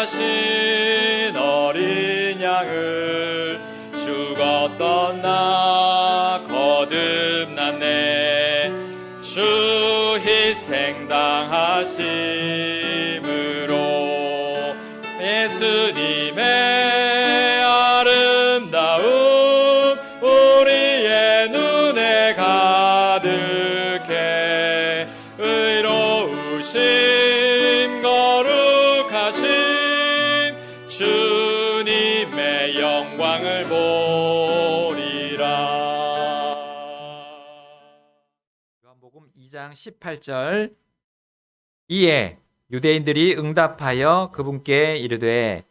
하신 어린 양을 죽었던 나 거듭났네. 주 희생당하심으로 예수님의 아름다움 우리의 눈에 가득해. 의로우신 거룩하신 주님의 영광을 보리라. 요한복음 2장 18절. 이에 유대인들이 응답하여 그분께 이르되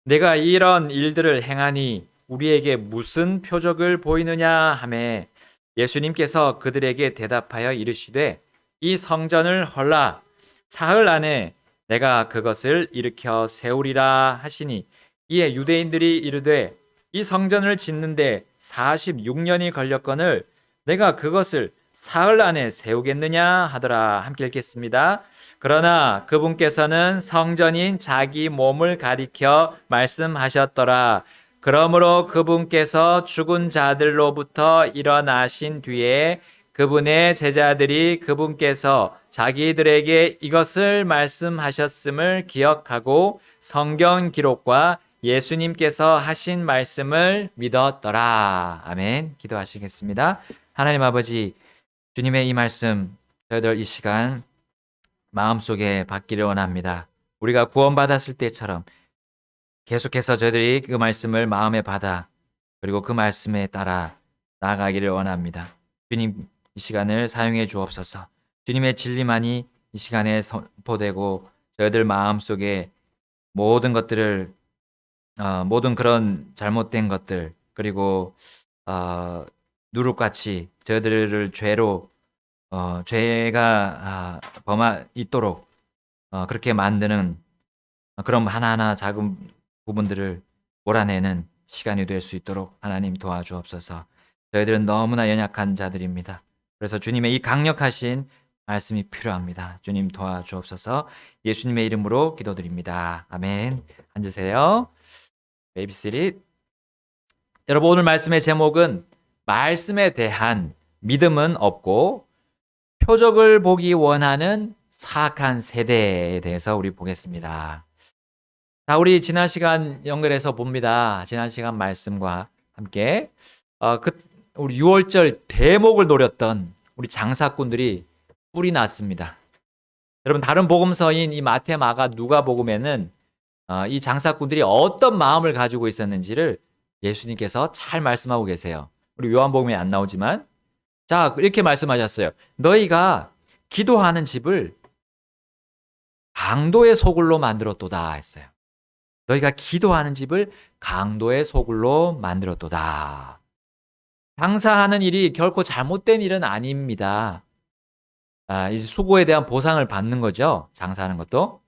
내가 이런 일들을 행하니 우리에게 무슨 표적을 보이느냐 하매 예수님께서 그들에게 대답하여 이르시되 이 성전을 헐라 사흘 안에 내가 그것을 일으켜 세우리라 하시니 이에 유대인들이 이르되 이 성전을 짓는데 46년이 걸렸거늘 내가 그것을 사흘 안에 세우겠느냐 하더라. 함께 읽겠습니다. 그러나 그분께서는 성전인 자기 몸을 가리켜 말씀하셨더라. 그러므로 그분께서 죽은 자들로부터 일어나신 뒤에 그분의 제자들이 그분께서 자기들에게 이것을 말씀하셨음을 기억하고 성경 기록과 예수님께서 하신 말씀을 믿었더라. 아멘. 기도하시겠습니다. 하나님 아버지, 주님의 이 말씀 저희들 이 시간 마음속에 받기를 원합니다. 우리가 구원받았을 때처럼 계속해서 저희들이 그 말씀을 마음에 받아 그리고 그 말씀에 따라 나아가기를 원합니다. 주님, 이 시간을 사용해 주옵소서. 주님의 진리만이 이 시간에 선포되고 저희들 마음속에 모든 것들을 모든 그런 잘못된 것들 그리고 누룩같이 저희들을 죄가 있도록 그렇게 만드는 그런 하나하나 작은 부분들을 몰아내는 시간이 될 수 있도록 하나님 도와주옵소서. 저희들은 너무나 연약한 자들입니다. 그래서 주님의 이 강력하신 말씀이 필요합니다. 주님 도와주옵소서. 예수님의 이름으로 기도드립니다. 아멘. 앉으세요. 베이비시릿. 여러분, 오늘 말씀의 제목은 말씀에 대한 믿음은 없고 표적을 보기 원하는 사악한 세대에 대해서 우리 보겠습니다. 자, 우리 지난 시간 연결해서 봅니다. 지난 시간 말씀과 함께 우리 6월절 대목을 노렸던 우리 장사꾼들이 뿔이 났습니다. 여러분, 다른 복음서인 이 마태, 마가, 누가복음에는 이 장사꾼들이 어떤 마음을 가지고 있었는지를 예수님께서 잘 말씀하고 계세요. 우리 요한복음에 안 나오지만 자, 이렇게 말씀하셨어요. 너희가 기도하는 집을 강도의 소굴로 만들었도다 했어요. 너희가 기도하는 집을 강도의 소굴로 만들었도다. 장사하는 일이 결코 잘못된 일은 아닙니다. 이제 수고에 대한 보상을 받는 거죠. 장사하는 것도.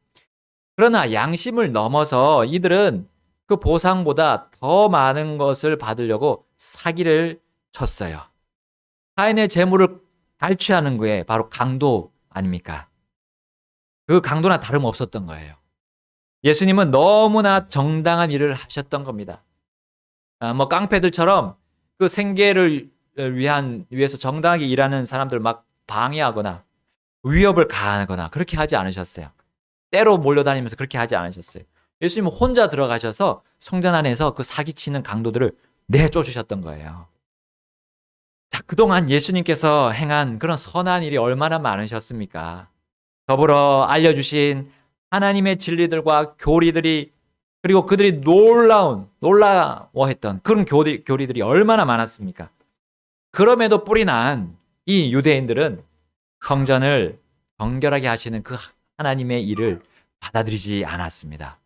그러나 양심을 넘어서 이들은 그 보상보다 더 많은 것을 받으려고 사기를 쳤어요. 타인의 재물을 갈취하는 거에 바로 강도 아닙니까? 그 강도나 다름없었던 거예요. 예수님은 너무나 정당한 일을 하셨던 겁니다. 깡패들처럼 그 생계를 위해서 정당하게 일하는 사람들 막 방해하거나 위협을 가하거나 그렇게 하지 않으셨어요. 때로 몰려다니면서 그렇게 하지 않으셨어요. 예수님은 혼자 들어가셔서 성전 안에서 그 사기치는 강도들을 내쫓으셨던 거예요. 자, 그동안 예수님께서 행한 그런 선한 일이 얼마나 많으셨습니까? 더불어 알려주신 하나님의 진리들과 교리들이 그리고 그들이 놀라워했던 그런 교리들이 얼마나 많았습니까? 그럼에도 뿔이 난 이 유대인들은 성전을 정결하게 하시는 그 하나님의 일을 받아들이지 않았습니다.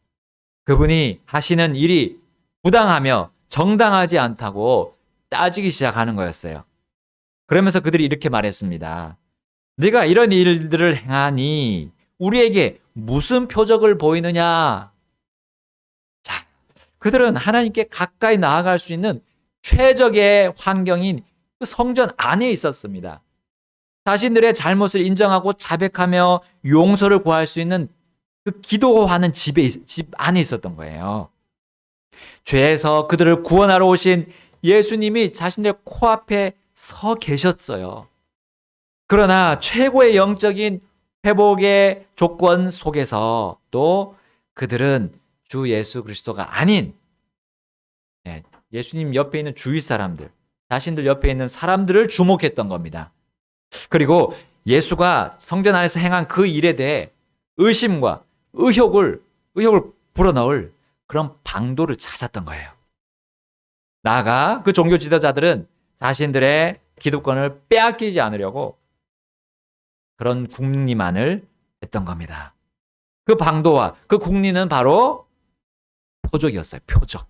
그분이 하시는 일이 부당하며 정당하지 않다고 따지기 시작하는 거였어요. 그러면서 그들이 이렇게 말했습니다. 네가 이런 일들을 행하니 우리에게 무슨 표적을 보이느냐? 자, 그들은 하나님께 가까이 나아갈 수 있는 최적의 환경인 그 성전 안에 있었습니다. 자신들의 잘못을 인정하고 자백하며 용서를 구할 수 있는 그 기도하는 집 안에 있었던 거예요. 죄에서 그들을 구원하러 오신 예수님이 자신의 코앞에 서 계셨어요. 그러나 최고의 영적인 회복의 조건 속에서 또 그들은 주 예수 그리스도가 아닌 예수님 옆에 있는 주위 사람들, 자신들 옆에 있는 사람들을 주목했던 겁니다. 그리고 예수가 성전 안에서 행한 그 일에 대해 의심과 의혹을 불어넣을 그런 방도를 찾았던 거예요. 나아가 그 종교 지도자들은 자신들의 기득권을 빼앗기지 않으려고 그런 궁리만을 했던 겁니다. 그 방도와 그 궁리는 바로 표적이었어요. 표적.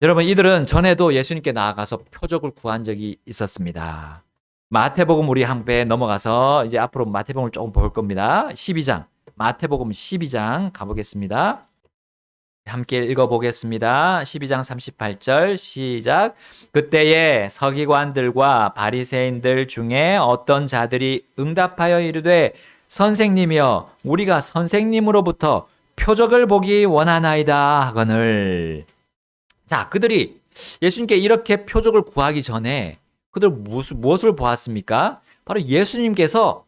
여러분, 이들은 전에도 예수님께 나아가서 표적을 구한 적이 있었습니다. 마태복음 우리 항배에 넘어가서 이제 앞으로 마태복음을 조금 볼 겁니다. 12장, 마태복음 12장 가보겠습니다. 함께 읽어보겠습니다. 12장 38절 시작. 그때에 서기관들과 바리새인들 중에 어떤 자들이 응답하여 이르되 선생님이여 우리가 선생님으로부터 표적을 보기 원하나이다 하거늘. 자, 그들이 예수님께 이렇게 표적을 구하기 전에 그들 무엇을 보았습니까? 바로 예수님께서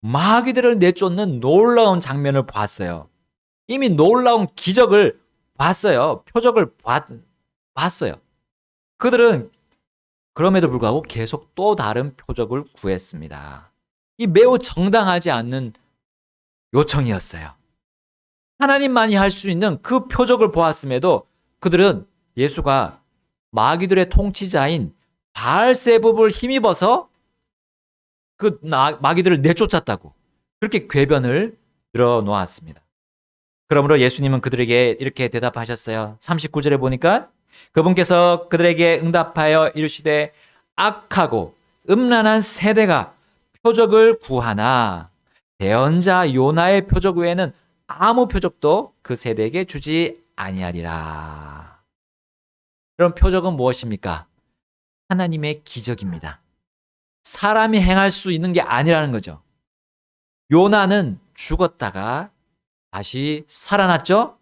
마귀들을 내쫓는 놀라운 장면을 보았어요. 이미 놀라운 기적을 봤어요. 표적을 봤어요. 그들은 그럼에도 불구하고 계속 또 다른 표적을 구했습니다. 이 매우 정당하지 않는 요청이었어요. 하나님만이 할 수 있는 그 표적을 보았음에도 그들은 예수가 마귀들의 통치자인 바알세붑을 힘입어서 그 마귀들을 내쫓았다고 그렇게 궤변을 들어놓았습니다. 그러므로 예수님은 그들에게 이렇게 대답하셨어요. 39절에 보니까 그분께서 그들에게 응답하여 이르시되 악하고 음란한 세대가 표적을 구하나 대언자 요나의 표적 외에는 아무 표적도 그 세대에게 주지 아니하리라. 그럼 표적은 무엇입니까? 하나님의 기적입니다. 사람이 행할 수 있는 게 아니라는 거죠. 요나는 죽었다가 다시 살아났죠?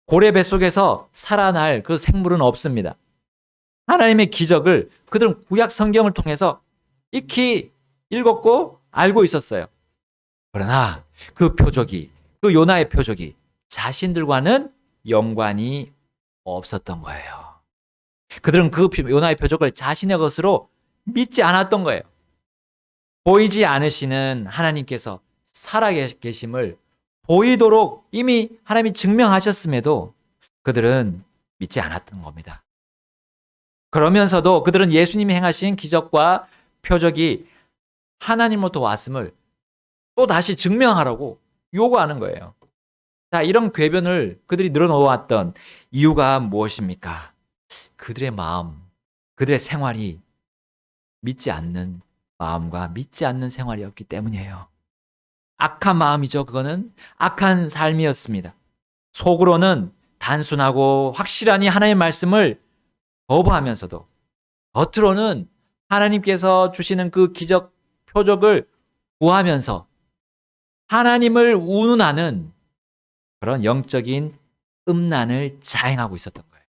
고래 뱃속에서 살아날 그 생물은 없습니다. 하나님의 기적을 그들은 구약 성경을 통해서 익히 읽었고 알고 있었어요. 그러나 그 표적이, 그 요나의 표적이 자신들과는 연관이 없었던 거예요. 그들은 그 요나의 표적을 자신의 것으로 믿지 않았던 거예요. 보이지 않으시는 하나님께서 살아계심을 보이도록 이미 하나님이 증명하셨음에도 그들은 믿지 않았던 겁니다. 그러면서도 그들은 예수님이 행하신 기적과 표적이 하나님으로부터 왔음을 또 다시 증명하라고 요구하는 거예요. 자, 이런 궤변을 그들이 늘어놓았던 이유가 무엇입니까? 그들의 마음, 그들의 생활이 믿지 않는 마음과 믿지 않는 생활이었기 때문이에요. 악한 마음이죠. 그거는 악한 삶이었습니다. 속으로는 단순하고 확실하니 하나님의 말씀을 거부하면서도 겉으로는 하나님께서 주시는 그 기적, 표적을 구하면서 하나님을 운운하는 그런 영적인 음란을 자행하고 있었던 거예요.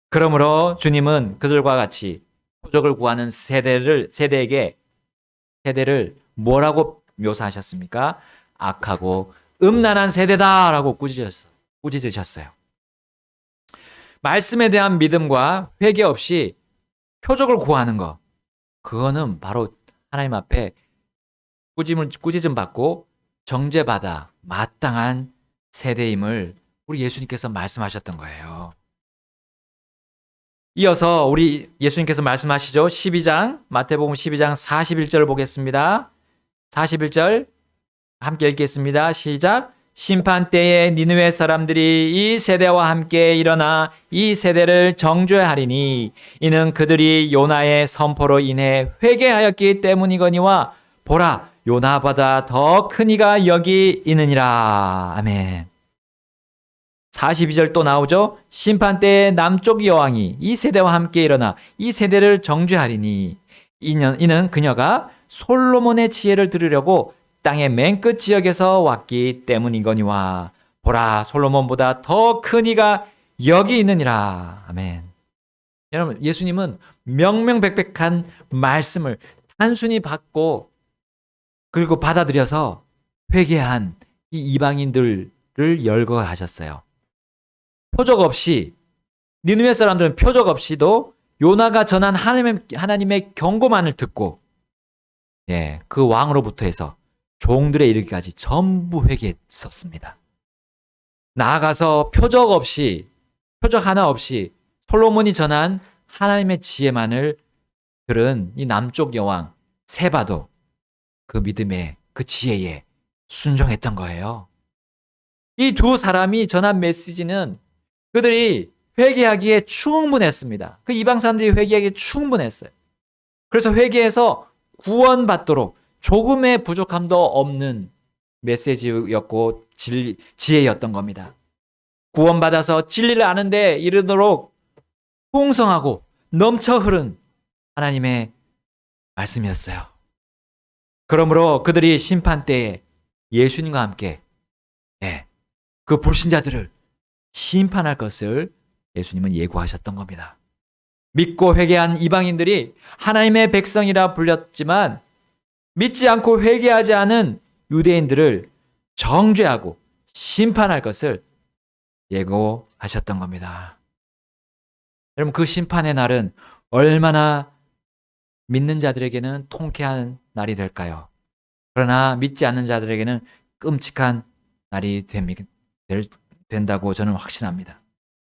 그러므로 주님은 그들과 같이 표적을 구하는 세대를 뭐라고 묘사하셨습니까? 악하고 음란한 세대다라고 꾸짖으셨어요. 말씀에 대한 믿음과 회개 없이 표적을 구하는 것, 그거는 바로 하나님 앞에 꾸짖음 받고 정죄받아 마땅한 세대임을 우리 예수님께서 말씀하셨던 거예요. 이어서 우리 예수님께서 말씀하시죠. 12장, 마태복음 12장 41절을 보겠습니다. 41절 함께 읽겠습니다. 시작. 심판 때에 니느웨 사람들이 이 세대와 함께 일어나 이 세대를 정죄하리니 이는 그들이 요나의 선포로 인해 회개하였기 때문이거니와 보라 요나보다 더 큰 이가 여기 있느니라. 아멘. 42절 또 나오죠. 심판 때에 남쪽 여왕이 이 세대와 함께 일어나 이 세대를 정죄하리니 이는 그녀가 솔로몬의 지혜를 들으려고 땅의 맨 끝 지역에서 왔기 때문이거니와 보라 솔로몬보다 더 큰 이가 여기 있느니라. 아멘. 여러분, 예수님은 명명백백한 말씀을 단순히 받고 그리고 받아들여서 회개한 이 이방인들을 열거하셨어요. 표적 없이, 니느웨 사람들은 표적 없이도 요나가 전한 하나님의 경고만을 듣고 그 왕으로부터 해서 종들에 이르기까지 전부 회개했었습니다. 나아가서 표적 하나 없이 솔로몬이 전한 하나님의 지혜만을 들은 이 남쪽 여왕 세바도 그 믿음에, 그 지혜에 순종했던 거예요. 이 두 사람이 전한 메시지는 그들이 회개하기에 충분했습니다. 그 이방 사람들이 회개하기에 충분했어요. 그래서 회개해서 구원받도록 조금의 부족함도 없는 메시지였고 지혜였던 겁니다. 구원받아서 진리를 아는데 이르도록 풍성하고 넘쳐 흐른 하나님의 말씀이었어요. 그러므로 그들이 심판 때에 예수님과 함께 그 불신자들을 심판할 것을 예수님은 예고하셨던 겁니다. 믿고 회개한 이방인들이 하나님의 백성이라 불렸지만 믿지 않고 회개하지 않은 유대인들을 정죄하고 심판할 것을 예고하셨던 겁니다. 여러분, 그 심판의 날은 얼마나 믿는 자들에게는 통쾌한 날이 될까요? 그러나 믿지 않는 자들에게는 끔찍한 날이 된다고 저는 확신합니다.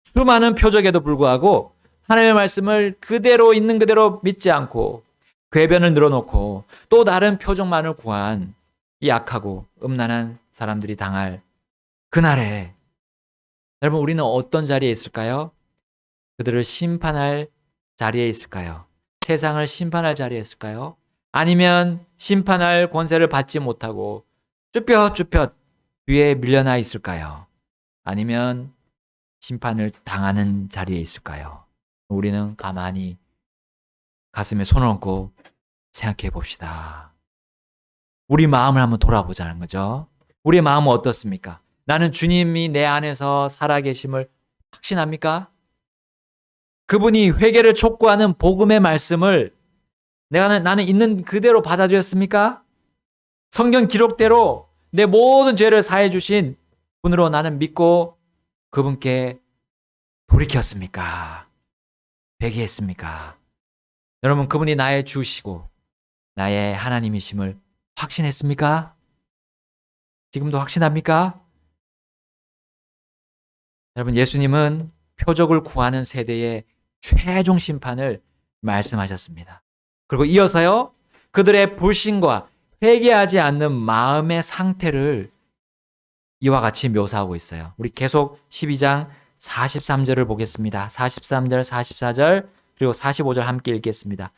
수많은 표적에도 불구하고 하나님의 말씀을 그대로 있는 그대로 믿지 않고 궤변을 늘어놓고 또 다른 표적만을 구한 이 악하고 음란한 사람들이 당할 그날에 여러분, 우리는 어떤 자리에 있을까요? 그들을 심판할 자리에 있을까요? 세상을 심판할 자리에 있을까요? 아니면 심판할 권세를 받지 못하고 쭈뼛쭈뼛 뒤에 밀려나 있을까요? 아니면 심판을 당하는 자리에 있을까요? 우리는 가만히 가슴에 손을 얹고 생각해 봅시다. 우리 마음을 한번 돌아보자는 거죠. 우리의 마음은 어떻습니까? 나는 주님이 내 안에서 살아계심을 확신합니까? 그분이 회개를 촉구하는 복음의 말씀을 나는 있는 그대로 받아들였습니까? 성경 기록대로 내 모든 죄를 사해 주신 분으로 나는 믿고 그분께 돌이켰습니까? 회개했습니까? 여러분, 그분이 나의 주시고 나의 하나님이심을 확신했습니까? 지금도 확신합니까? 여러분, 예수님은 표적을 구하는 세대의 최종 심판을 말씀하셨습니다. 그리고 이어서요, 그들의 불신과 회개하지 않는 마음의 상태를 이와 같이 묘사하고 있어요. 우리 계속 12장 43절을 보겠습니다. 43절, 44절, 그리고 45절 함께 읽겠습니다.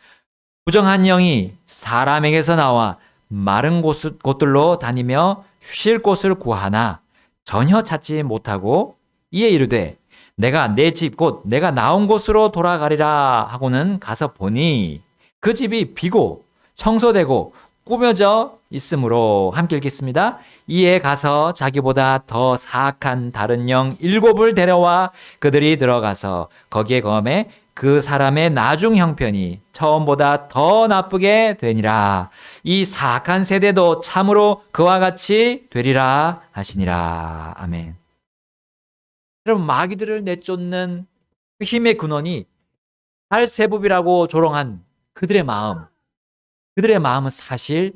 부정한 영이 사람에게서 나와 마른 곳들로 다니며 쉴 곳을 구하나 전혀 찾지 못하고 이에 이르되 내가 내 집 곧 내가 나온 곳으로 돌아가리라 하고는 가서 보니 그 집이 비고 청소되고 꾸며져 있으므로 함께 읽겠습니다. 이에 가서 자기보다 더 사악한 다른 영 7을 데려와 그들이 들어가서 거기에 거함에 그 사람의 나중 형편이 처음보다 더 나쁘게 되니라. 이 사악한 세대도 참으로 그와 같이 되리라 하시니라. 아멘. 여러분, 마귀들을 내쫓는 그 힘의 근원이 발세부비라고 조롱한 그들의 마음은 사실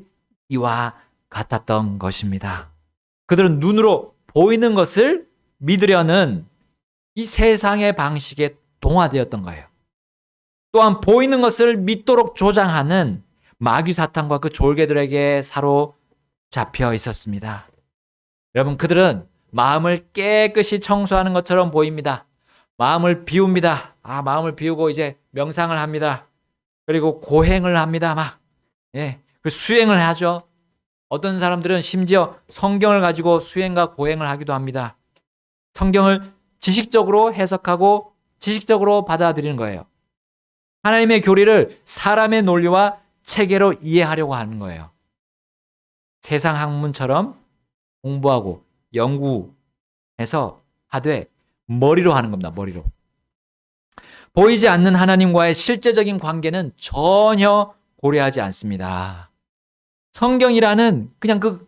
이와 같았던 것입니다. 그들은 눈으로 보이는 것을 믿으려는 이 세상의 방식에 동화되었던 거예요. 또한 보이는 것을 믿도록 조장하는 마귀 사탄과 그 졸개들에게 사로잡혀 있었습니다. 여러분, 그들은 마음을 깨끗이 청소하는 것처럼 보입니다. 마음을 비웁니다. 마음을 비우고 이제 명상을 합니다. 그리고 고행을 합니다. 그 수행을 하죠. 어떤 사람들은 심지어 성경을 가지고 수행과 고행을 하기도 합니다. 성경을 지식적으로 해석하고 지식적으로 받아들이는 거예요. 하나님의 교리를 사람의 논리와 체계로 이해하려고 하는 거예요. 세상 학문처럼 공부하고 연구해서 하되 머리로 하는 겁니다. 머리로. 보이지 않는 하나님과의 실제적인 관계는 전혀 고려하지 않습니다. 성경이라는 그냥 그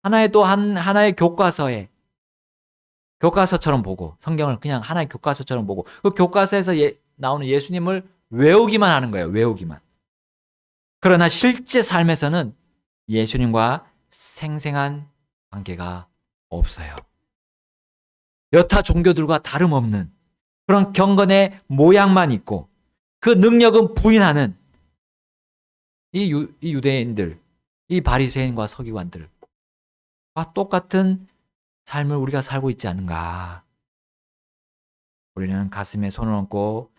하나의 또 하나의 교과서처럼 보고, 성경을 그냥 하나의 교과서처럼 보고, 그 교과서에서 나오는 예수님을 외우기만 하는 거예요. 외우기만. 그러나 실제 삶에서는 예수님과 생생한 관계가 없어요. 여타 종교들과 다름없는 그런 경건의 모양만 있고 그 능력은 부인하는 이 유대인들, 이 바리새인과 서기관들과 똑같은 삶을 우리가 살고 있지 않은가. 우리는 가슴에 손을 얹고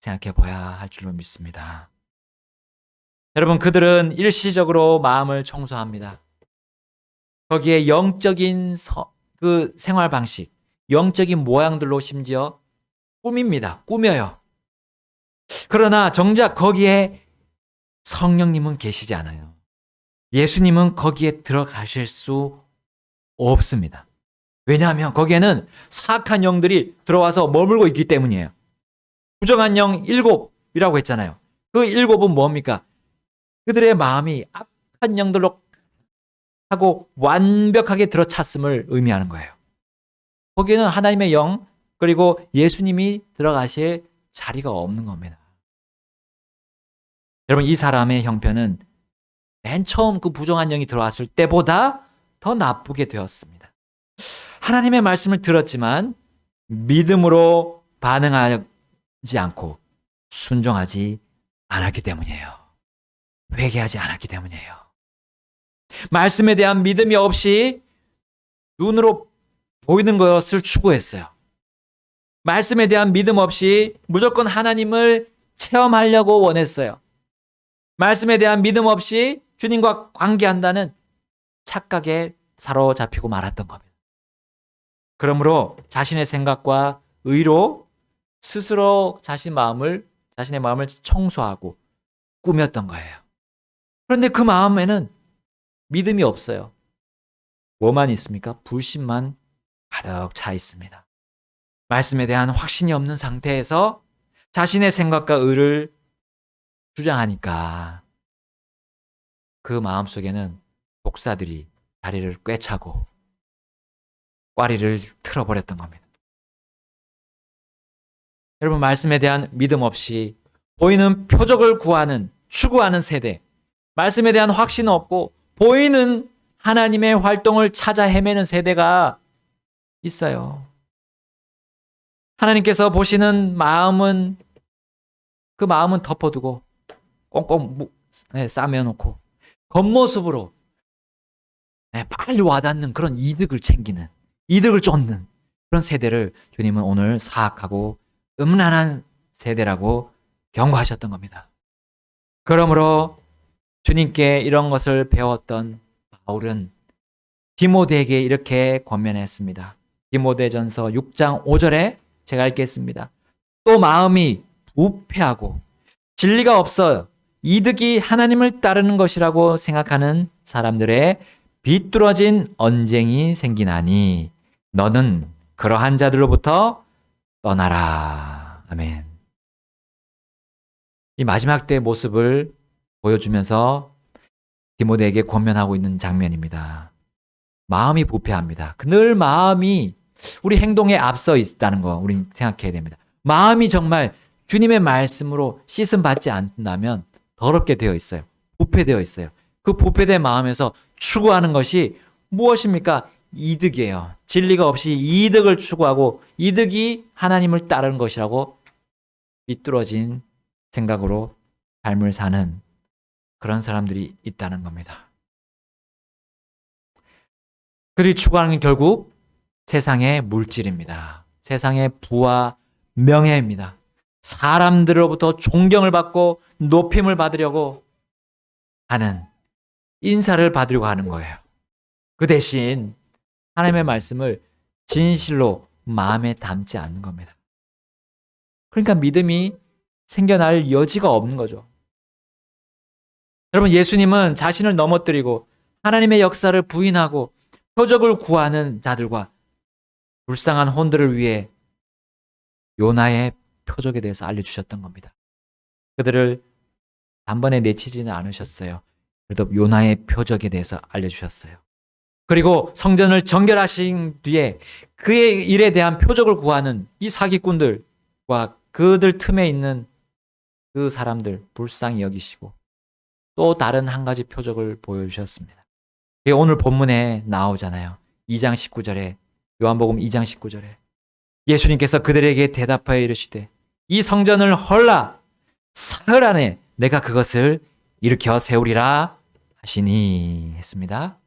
생각해 봐야 할 줄로 믿습니다. 여러분, 그들은 일시적으로 마음을 청소합니다. 거기에 영적인 그 생활 방식, 영적인 모양들로 심지어 꾸밉니다. 꾸며요. 그러나 정작 거기에 성령님은 계시지 않아요. 예수님은 거기에 들어가실 수 없습니다. 왜냐하면 거기에는 사악한 영들이 들어와서 머물고 있기 때문이에요. 부정한 영 7이라고 했잖아요. 그 7은 뭡니까? 그들의 마음이 악한 영들로 하고 완벽하게 들어찼음을 의미하는 거예요. 거기에는 하나님의 영 그리고 예수님이 들어가실 자리가 없는 겁니다. 여러분, 이 사람의 형편은 맨 처음 그 부정한 영이 들어왔을 때보다 더 나쁘게 되었습니다. 하나님의 말씀을 들었지만 믿음으로 반응하지 않고 순종하지 않았기 때문이에요. 회개하지 않았기 때문이에요. 말씀에 대한 믿음이 없이 눈으로 보이는 것을 추구했어요. 말씀에 대한 믿음 없이 무조건 하나님을 체험하려고 원했어요. 말씀에 대한 믿음 없이 주님과 관계한다는 착각에 사로잡히고 말았던 겁니다. 그러므로 자신의 생각과 의로 스스로 자신의 마음을 청소하고 꾸몄던 거예요. 그런데 그 마음에는 믿음이 없어요. 뭐만 있습니까? 불신만 가득 차 있습니다. 말씀에 대한 확신이 없는 상태에서 자신의 생각과 의를 주장하니까 그 마음속에는 독사들이 자리를 꿰차고 꽈리를 틀어버렸던 겁니다. 여러분, 말씀에 대한 믿음 없이 보이는 표적을 추구하는 세대, 말씀에 대한 확신 없고 보이는 하나님의 활동을 찾아 헤매는 세대가 있어요. 하나님께서 보시는 마음은 그 마음은 덮어두고 꽁꽁 싸매놓고 겉모습으로 빨리 와닿는 그런 이득을 챙기는, 이득을 쫓는 그런 세대를 주님은 오늘 사악하고 음란한 세대라고 경고하셨던 겁니다. 그러므로 주님께 이런 것을 배웠던 바울은 디모데에게 이렇게 권면했습니다. 디모데전서 6장 5절에 제가 읽겠습니다. 또 마음이 부패하고 진리가 없어 이득이 하나님을 따르는 것이라고 생각하는 사람들의 비뚤어진 언쟁이 생기나니 너는 그러한 자들로부터 떠나라. 아멘. 이 마지막 때의 모습을 보여주면서 디모데에게 권면하고 있는 장면입니다. 마음이 부패합니다. 늘 마음이 우리 행동에 앞서 있다는 거 우리 생각해야 됩니다. 마음이 정말 주님의 말씀으로 씻음 받지 않는다면 더럽게 되어 있어요. 부패되어 있어요. 그 부패된 마음에서 추구하는 것이 무엇입니까? 이득이에요. 진리가 없이 이득을 추구하고 이득이 하나님을 따르는 것이라고 삐뚤어진 생각으로 삶을 사는 그런 사람들이 있다는 겁니다. 그들이 추구하는 게 결국 세상의 물질입니다. 세상의 부와 명예입니다. 사람들로부터 존경을 받고 높임을 받으려고 하는, 인사를 받으려고 하는 거예요. 그 대신 하나님의 말씀을 진실로 마음에 담지 않는 겁니다. 그러니까 믿음이 생겨날 여지가 없는 거죠. 여러분, 예수님은 자신을 넘어뜨리고 하나님의 역사를 부인하고 표적을 구하는 자들과 불쌍한 혼들을 위해 요나의 표적에 대해서 알려주셨던 겁니다. 그들을 단번에 내치지는 않으셨어요. 그래도 요나의 표적에 대해서 알려주셨어요. 그리고 성전을 정결하신 뒤에 그의 일에 대한 표적을 구하는 이 사기꾼들과 그들 틈에 있는 그 사람들 불쌍히 여기시고 또 다른 한 가지 표적을 보여주셨습니다. 그게 오늘 본문에 나오잖아요. 2장 19절에 요한복음 2장 19절에 예수님께서 그들에게 대답하여 이르시되 이 성전을 헐라 사흘 안에 내가 그것을 일으켜 세우리라 하시니 했습니다.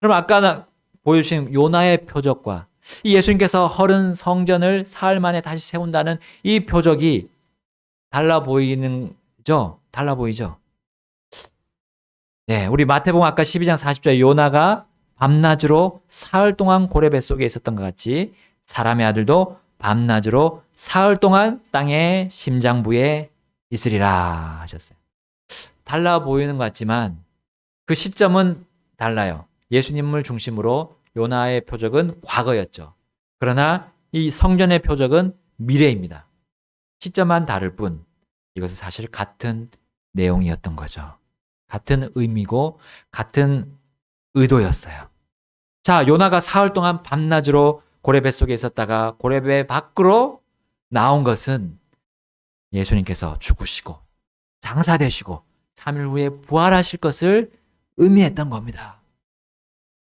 그럼 아까 보여주신 요나의 표적과 이 예수님께서 헐은 성전을 사흘 만에 다시 세운다는 이 표적이 달라 보이죠? 달라 보이죠? 네, 우리 마태복음 아까 12장 40절에 요나가 밤낮으로 사흘 동안 고래 뱃속에 있었던 것 같이 사람의 아들도 밤낮으로 사흘 동안 땅의 심장부에 있으리라 하셨어요. 달라 보이는 것 같지만 그 시점은 달라요. 예수님을 중심으로 요나의 표적은 과거였죠. 그러나 이 성전의 표적은 미래입니다. 시점만 다를 뿐 이것은 사실 같은 내용이었던 거죠. 같은 의미고 같은 의도였어요. 자, 요나가 사흘 동안 밤낮으로 고래배 속에 있었다가 고래배 밖으로 나온 것은 예수님께서 죽으시고 장사되시고 3일 후에 부활하실 것을 의미했던 겁니다.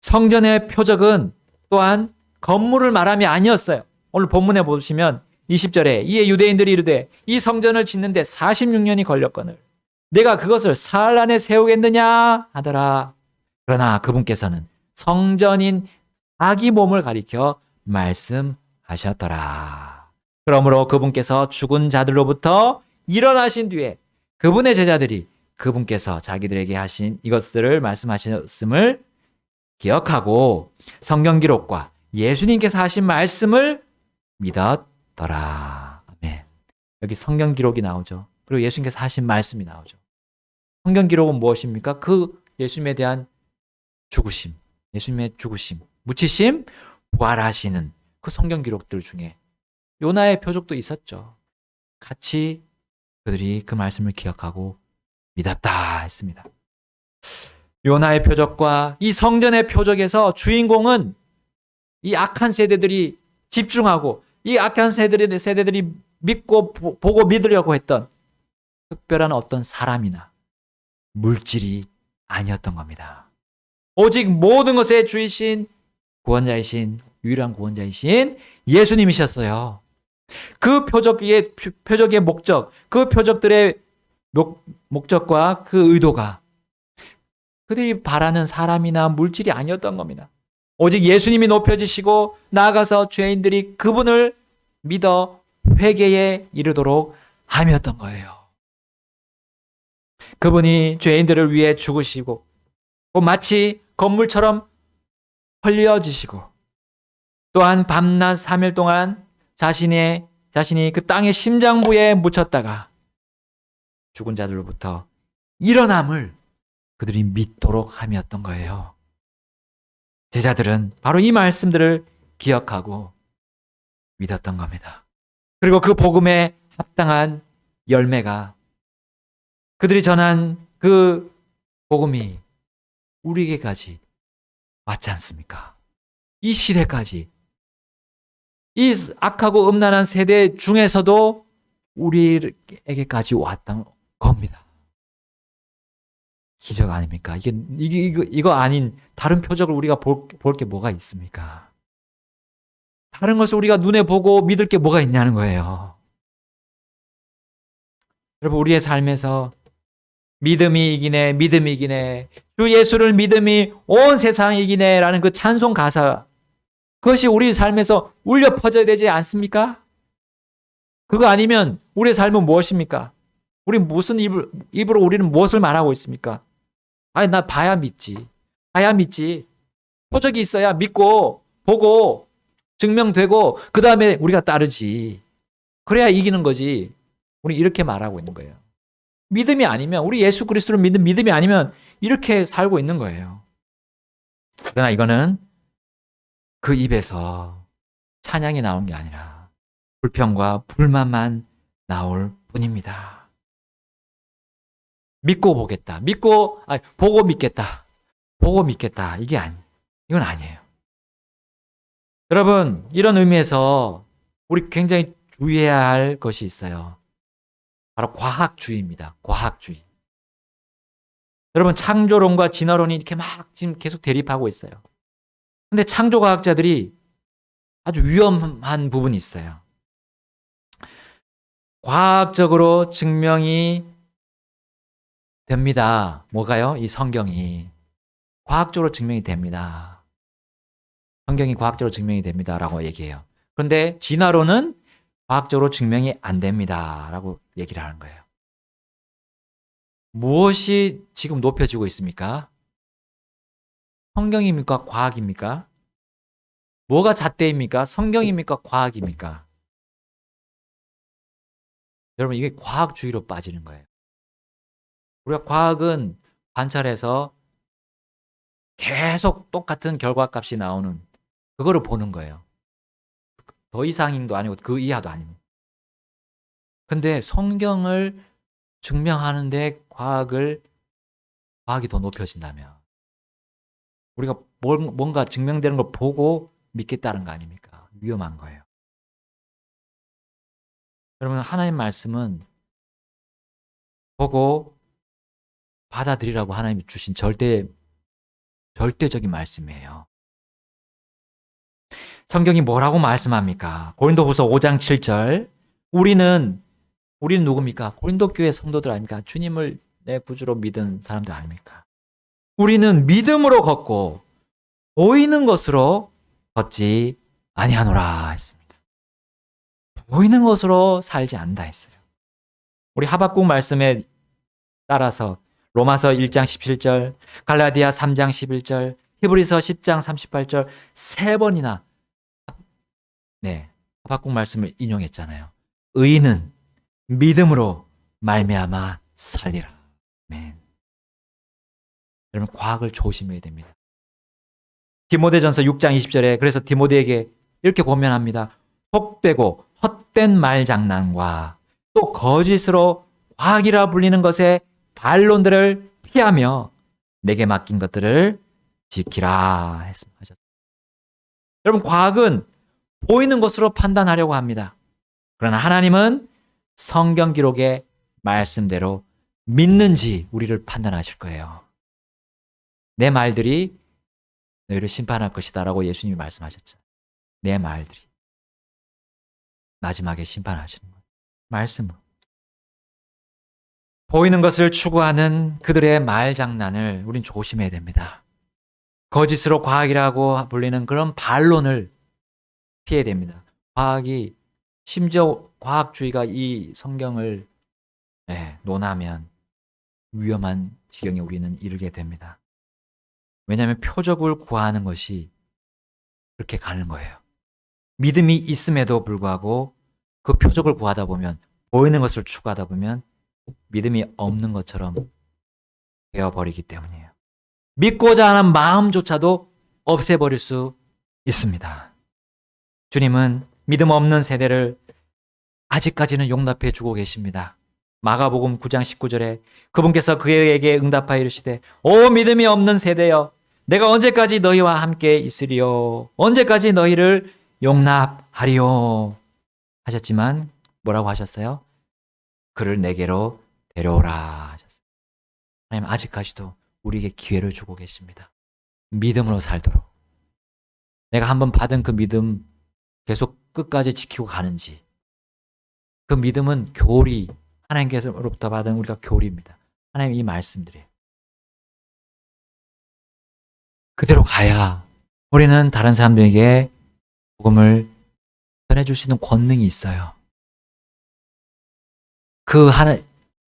성전의 표적은 또한 건물을 말함이 아니었어요. 오늘 본문에 보시면 20절에 이에 유대인들이 이르되 이 성전을 짓는데 46년이 걸렸거늘 내가 그것을 사흘 안에 세우겠느냐 하더라. 그러나 그분께서는 성전인 자기 몸을 가리켜 말씀하셨더라. 그러므로 그분께서 죽은 자들로부터 일어나신 뒤에 그분의 제자들이 그분께서 자기들에게 하신 이것들을 말씀하셨음을 기억하고 성경 기록과 예수님께서 하신 말씀을 믿었더라. 아멘. 여기 성경 기록이 나오죠. 그리고 예수님께서 하신 말씀이 나오죠. 성경 기록은 무엇입니까? 그 예수님에 대한 죽으심, 예수님의 죽으심, 묻히심, 부활하시는 그 성경 기록들 중에 요나의 표적도 있었죠. 같이 그들이 그 말씀을 기억하고 믿었다 했습니다. 요나의 표적과 이 성전의 표적에서 주인공은 이 악한 세대들이 집중하고 이 악한 세대들이 믿고 보고 믿으려고 했던 특별한 어떤 사람이나 물질이 아니었던 겁니다. 오직 모든 것의 주이신 구원자이신 유일한 구원자이신 예수님이셨어요. 그 표적의 목적, 그 표적들의 목적과 그 의도가 그들이 바라는 사람이나 물질이 아니었던 겁니다. 오직 예수님이 높여지시고 나아가서 죄인들이 그분을 믿어 회개에 이르도록 함이었던 거예요. 그분이 죄인들을 위해 죽으시고 마치 건물처럼 헐려지시고 또한 밤낮 3일 동안 자신이 그 땅의 심장부에 묻혔다가 죽은 자들로부터 일어남을 그들이 믿도록 함이었던 거예요. 제자들은 바로 이 말씀들을 기억하고 믿었던 겁니다. 그리고 그 복음에 합당한 열매가 그들이 전한 그 복음이 우리에게까지 왔지 않습니까? 이 시대까지 이 악하고 음란한 세대 중에서도 우리에게까지 왔던 겁니다. 기적 아닙니까? 이거 아닌 다른 표적을 우리가 볼 게 뭐가 있습니까? 다른 것을 우리가 눈에 보고 믿을 게 뭐가 있냐는 거예요. 여러분, 우리의 삶에서 믿음이 이기네, 믿음이 이기네, 주 예수를 믿음이 온 세상이 이기네 라는 그 찬송 가사, 그것이 우리 삶에서 울려 퍼져야 되지 않습니까? 그거 아니면 우리의 삶은 무엇입니까? 우리 무슨 입으로 우리는 무엇을 말하고 있습니까? 아니, 나 봐야 믿지. 봐야 믿지. 표적이 있어야 믿고, 보고, 증명되고, 그 다음에 우리가 따르지. 그래야 이기는 거지. 우리 이렇게 말하고 있는 거예요. 믿음이 아니면, 우리 예수 그리스도를 믿는 믿음이 아니면 이렇게 살고 있는 거예요. 그러나 이거는 그 입에서 찬양이 나온 게 아니라 불평과 불만만 나올 뿐입니다. 믿고 보겠다. 보고 믿겠다. 보고 믿겠다. 이건 아니에요. 여러분, 이런 의미에서 우리 굉장히 주의해야 할 것이 있어요. 바로 과학주의입니다. 과학주의. 여러분, 창조론과 진화론이 이렇게 막 지금 계속 대립하고 있어요. 근데 창조과학자들이 아주 위험한 부분이 있어요. 과학적으로 증명이 됩니다. 뭐가요? 이 성경이. 과학적으로 증명이 됩니다. 성경이 과학적으로 증명이 됩니다라고 얘기해요. 그런데 진화론은 과학적으로 증명이 안 됩니다라고 얘기를 하는 거예요. 무엇이 지금 높여지고 있습니까? 성경입니까? 과학입니까? 뭐가 잣대입니까? 성경입니까? 과학입니까? 여러분, 이게 과학주의로 빠지는 거예요. 우리가 과학은 관찰해서 계속 똑같은 결과값이 나오는 그거를 보는 거예요. 더 이상도 아니고 그 이하도 아니고. 근데 성경을 증명하는데 과학이 더 높여진다면 우리가 뭔가 증명되는 걸 보고 믿겠다는 거 아닙니까? 위험한 거예요. 여러분, 하나님 말씀은 보고 받아들이라고 하나님이 주신 절대적인 말씀이에요. 성경이 뭐라고 말씀합니까? 고린도후서 5장 7절. 우리는 누굽니까? 고린도 교회 성도들 아닙니까? 주님을 내 구주로 믿은 사람들 아닙니까? 우리는 믿음으로 걷고 보이는 것으로 걷지 아니하노라 했습니다. 보이는 것으로 살지 않는다 했어요. 우리 하박국 말씀에 따라서 로마서 1장 17절, 갈라디아 3장 11절, 히브리서 10장 38절 3번이나 하박국 말씀을 인용했잖아요. 의인은 믿음으로 말미암아 살리라. 아멘. 여러분, 과학을 조심해야 됩니다. 디모데전서 6장 20절에 그래서 디모데에게 이렇게 고면합니다. 속되고 헛된 말장난과 또 거짓으로 과학이라 불리는 것에 반론들을 피하며 내게 맡긴 것들을 지키라 했습니다. 여러분, 과학은 보이는 것으로 판단하려고 합니다. 그러나 하나님은 성경 기록의 말씀대로 믿는지 우리를 판단하실 거예요. 내 말들이 너희를 심판할 것이다 라고 예수님이 말씀하셨죠. 내 말들이 마지막에 심판하시는 거예요. 말씀은 보이는 것을 추구하는 그들의 말장난을 우린 조심해야 됩니다. 거짓으로 과학이라고 불리는 그런 반론을 피해야 됩니다. 심지어 과학주의가 이 성경을 논하면 위험한 지경에 우리는 이르게 됩니다. 왜냐하면 표적을 구하는 것이 그렇게 가는 거예요. 믿음이 있음에도 불구하고 그 표적을 구하다 보면, 보이는 것을 추구하다 보면 믿음이 없는 것처럼 되어버리기 때문이에요. 믿고자 하는 마음조차도 없애버릴 수 있습니다. 주님은 믿음 없는 세대를 아직까지는 용납해 주고 계십니다. 마가복음 9장 19절에 그분께서 그에게 응답하여 이르시되 오 믿음이 없는 세대여 내가 언제까지 너희와 함께 있으리요 언제까지 너희를 용납하리요 하셨지만 뭐라고 하셨어요? 그를 내게로 데려오라 하셨어요. 하나님 아직까지도 우리에게 기회를 주고 계십니다. 믿음으로 살도록. 내가 한번 받은 그 믿음 계속 끝까지 지키고 가는지. 그 믿음은 교리, 하나님께서로부터 받은 우리가 교리입니다. 하나님 이 말씀들이에요. 그대로 가야 우리는 다른 사람들에게 복음을 전해줄 수 있는 권능이 있어요.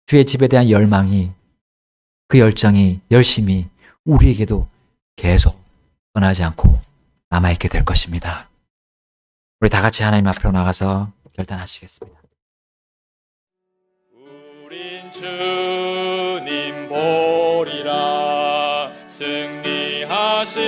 주의 집에 대한 열망이, 그 열정이, 열심이 우리에게도 계속 떠나지 않고 남아있게 될 것입니다. 우리 다 같이 하나님 앞으로 나가서 결단하시겠습니다. 우린 주님 보리라 승리하신